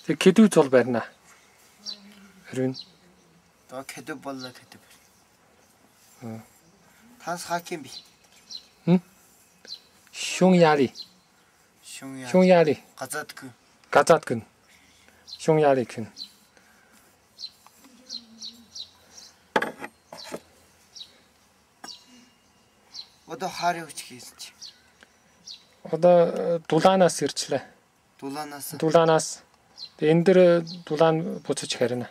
Тэг кэдүү зул барина. Хэрвэн Та кэдүү боллоо кэдүү. Тас хаким би. 숑야리. 슝야. 숑야리. 가자드크. 가자근. 숑야리근. Одоо хари хүч хийсч. Одоо дулаанаас ирчлээ. Дулаанаас. Дулаанаас. Энэ дэр дулаан буцаж харина.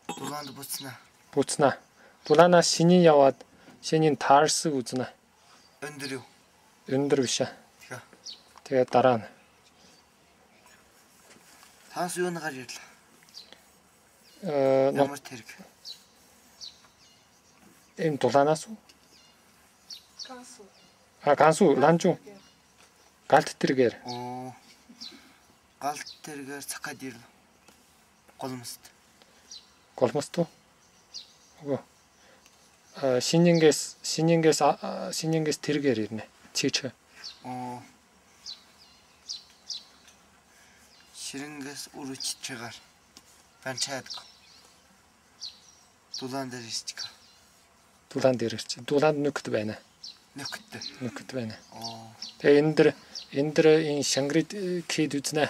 Дулаанд буцна. Буцнаа. Дулаанаас шиний яваад шинийн таарс үзнэ. Өндөр юу? Өндөр биш аа. Тэгээ. Тэгээд дараа нь. Таас юу нэгээр ирлээ. Ямар тэрэг. Энэ дулаанаас уу? Гансу. Гансу ланжуу. Галт тэргээр. Оо. Галт тэргээр цахад ирлээ. Голмост. Голмост уу? Үгүй. 신인게스 тэргээр ирнэ. Чичээ. Оо. Ширэнгээс үрүччихээр банчаадко. Дулаан дээр ирчих. Дулаан дээр ирчих. Дулаанд нүкт байна. Нүкт байна. Оо. Тэгээ энэ дэр энэ Шангрид кид үзнэ.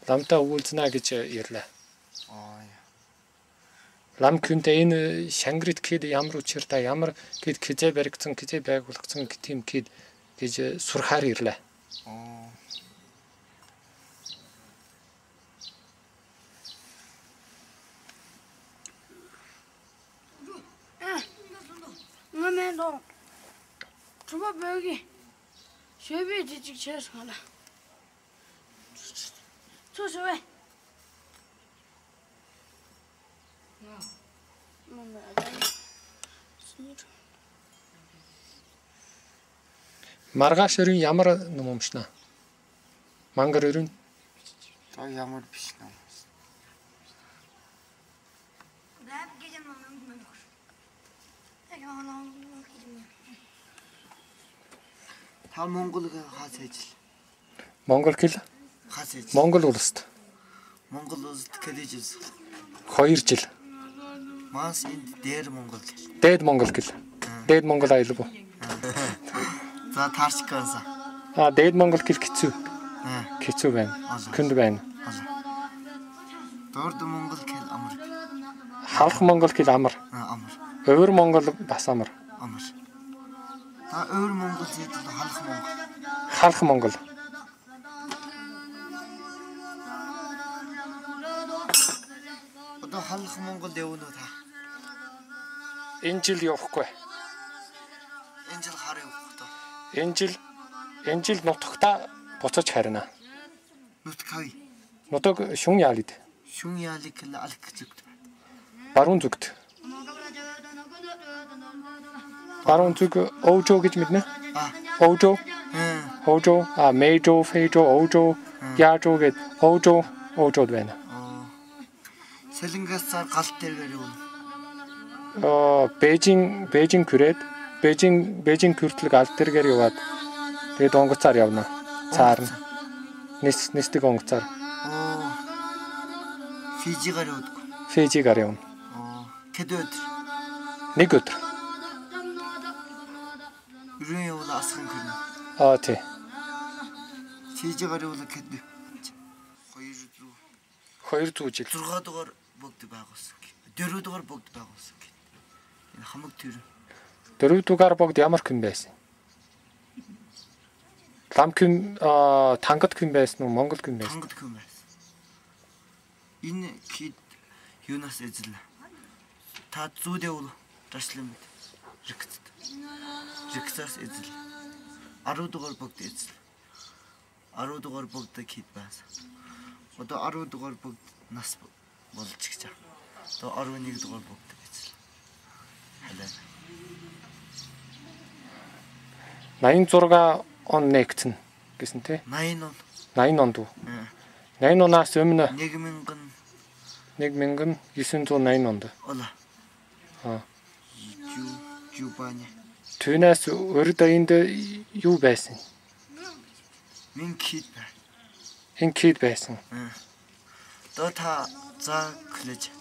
Ламтаа үүлзнэ гэж ирлээ. Аа. Лам күнтэй энэ Шангрид кид ямар учиртай ямар кид кизээ баригдсан кизээ байгуулагдсан тийм кид гэж сурхаар ирлээ. Оо. Нэмэндо. Чуба бэги. Шэби жижиг чэс хана. Чусвэ. Маргааш өрийн ямар ном уншна? Мангар өрийн. Та ямар биш ном. Та Монголыг хаас ажил. Монгол хэл. Хаас ажил. Монгол улсад. Монгол улсад кэлэж үз. 2 жил. Мас энд дээр Монгол гэл. Дээд Монгол гэл. Дээд Монгол аялгүй. За таарчкааса. Дээд Монгол гэл хэцүү. Хэцүү байна. Хүнд байна. Дорд Монгол гэл амар. Халах Монгол гэл амар. Амар. Өвөр Монгол бас амар. Амар. Та өвөр Монгол зэдэл халах Монгол. Халах Монгол. Одоо халах Монгол явна уу та? Энэ жил явахгүй. Энэ жил хар явах тоо. Энэ жил нутагта буцаж харина. Нутгай. Нутаг шүн яалид. Шүн яалик л алх зүгт. Баруун зүгт. Баруун зүг Өвжөө гэж мэднэ? Өвжөө. Өвжөө, Мэйжөө, Фэйжөө, Өвжөө, Яажөө гэд Өвжөөд байна. Сэлэнгээс галт дээргээр юу? Бээжин хүрээд Бээжин хүртэл галт дээргээр яваад тэгээд онгоцаар явна. Цаарна. Нэстэг онгоцаар. Фижигаар явдаг. Фижигаар явна. Хэд өдөр? Нэг өдөр. Юу явуул асхан гэнэ. Тий. Фижигаар явуул хэд? 200 жил. 6 дугаар бүгд байгуулсан. 4 дугаар бүгд байгуулсан. Энэ хамаг тэр. 4 дугаар бүгд ямар хүн байсан? Лам хүн тангад хүн байсан уу? Монгол хүн байсан? Тангад хүн байсан. Энэ кид юунаас эзэлнэ? Та зүудээ бол ташлам мэд. Рикцаас эзэл. 10 дугаар бүгд эзэл. 10 дугаар бүгд кид байсан. Одоо 10 дугаар бүгд нас болж гэж байна. Одоо 11 дугаар бүгд эзэл. Халаа. 86 он нэгтэн гэсэн тий. 80 он. 80 онд уу? 80 оноос өмнө 1980 онд. Ола. Жубани. Түүнээс өрд энд юу байсан? Min kid. Энэ кид байсан. Одоо та за клэж.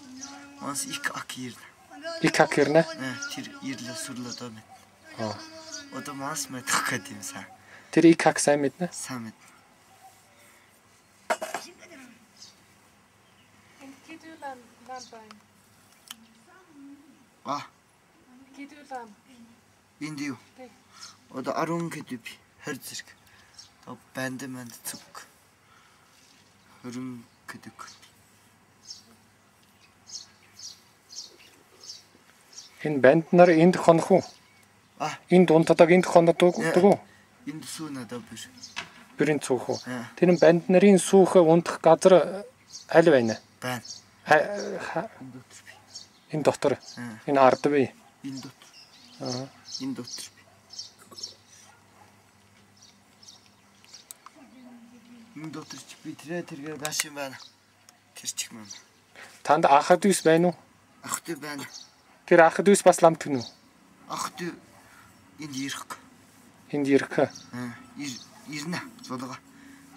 Манс их акир. Ik hak ирнэ. Тэр ирлээ сүрлээ одоо мэд. Аа. Одоо манс мэдэх гэдэг юм сайн. Тэр ik hak сайн мэднэ. Сайн мэд. А. Энд юу? Одоо 10 гэдэг би 20 зэрэг. Одоо банд зүг. 20 гэдэг. Энэ банд нар энд хонох уу? Энд унтадаг энд хондог уу? Энд сүүн одоо биш. Бүрийн цүх үү? Тэр нь банд нарын сүүхэ унтах газар аль байна? Байна. Энэ дотор. Энэ ард бий. Энэ дотор. Энэ дотор. Энэ дотор чи би тэргээр бааш юм байна. Тэр чих маань. Танд ахад ус байна уу? Ахт байна. Тэр ахад ус бас ламт гэнэ үү? Ахт энд ирэх. Энд ирэх. Ирнэ. Зулга.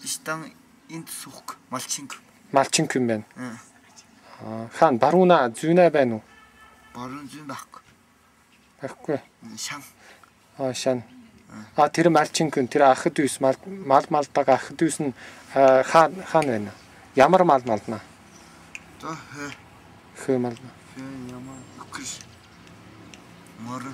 Истан энд сүх малчинг. Малчинг юм байна. Хаан барууна зүүнэ байна уу? Баруун зүүн байхгүй. Байхгүй. Шан. Шан. Тэр малчинг тэр ахад ус малдаг ахад ус нь хаан байна. Ямар мал мална? За хөө мална. Ямар күш. Мор.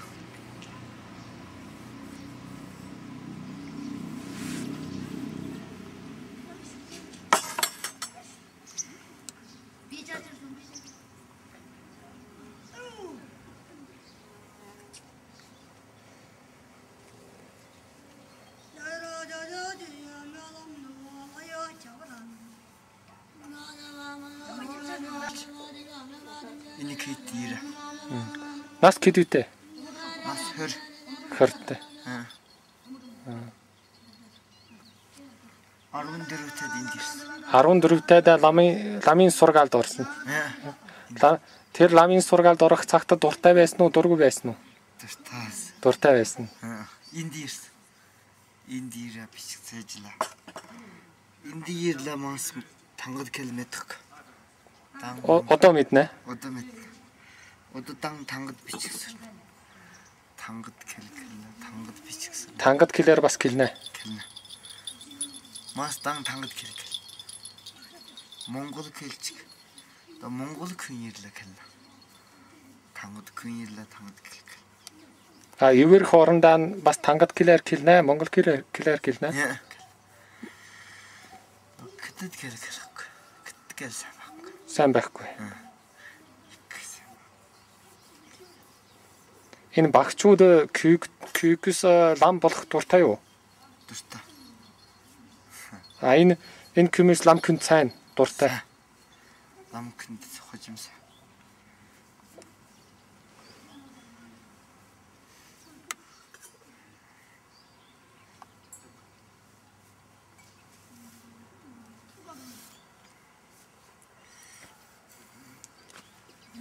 Энийг хийтээ. Нас кэдүтэй. Нас хөртэй. 14-т энд ирсэн. 14-т ламын сургаалд орсон. Тэр ламын сургаалд орох цагт дуртай байсан уу, дургүй байсан уу? Дуртай байсан. Энд ирсэн. Энд ирээ бичиг цээжлээ. Энд ирлээ манс тангад километр. Одоо мэднэ. Одоо мэд. Одоо тангад бичигсэн. Тангад бичигсэн. Тангад килээр бас килнэ. Мас тангад кил. Монгол килчиг. Одоо монгол хүн ирлээ килнэ. Тангад хүн ирлээ тангад кил. Ивэр хоорондоо бас тангад килээр килнэ, монгол килээр килнэ. Гэтэд кил. Сайн байхгүй. Энэ багчууд кюкс лам болох дуртай юу? Дуртай. Энэ кюмс лам күн сайн дуртай. Лам күнд хожимсаа.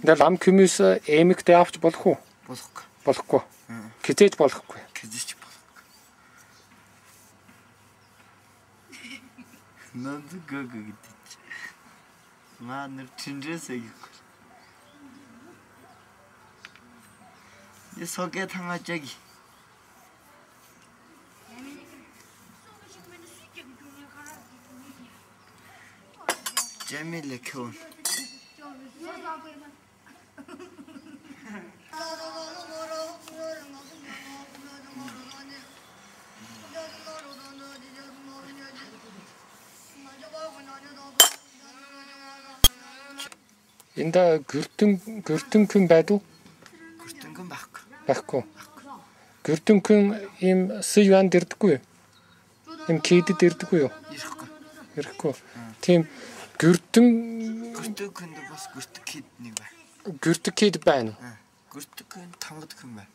Тэгэл лам кюмс эмэгтэй авч болох уу? Болохгүй. Хизээж болохгүй. Над гэдэг. Маань чинжээсэй. Ясогэ тангажаг. Жамилэ көн. Энд гүртэн хүн байдгүй? Гүртэн хүн байхгүй. Гүртэн хүн им сүүн дэрдэггүй. Им кидэд дэрдэггүй юу? Ирэхгүй. Тийм гүртэн хүнд бас гүртэг кид нэг байна. Гүртэг кид байна. Гүртэг хүн тангад хүн байна.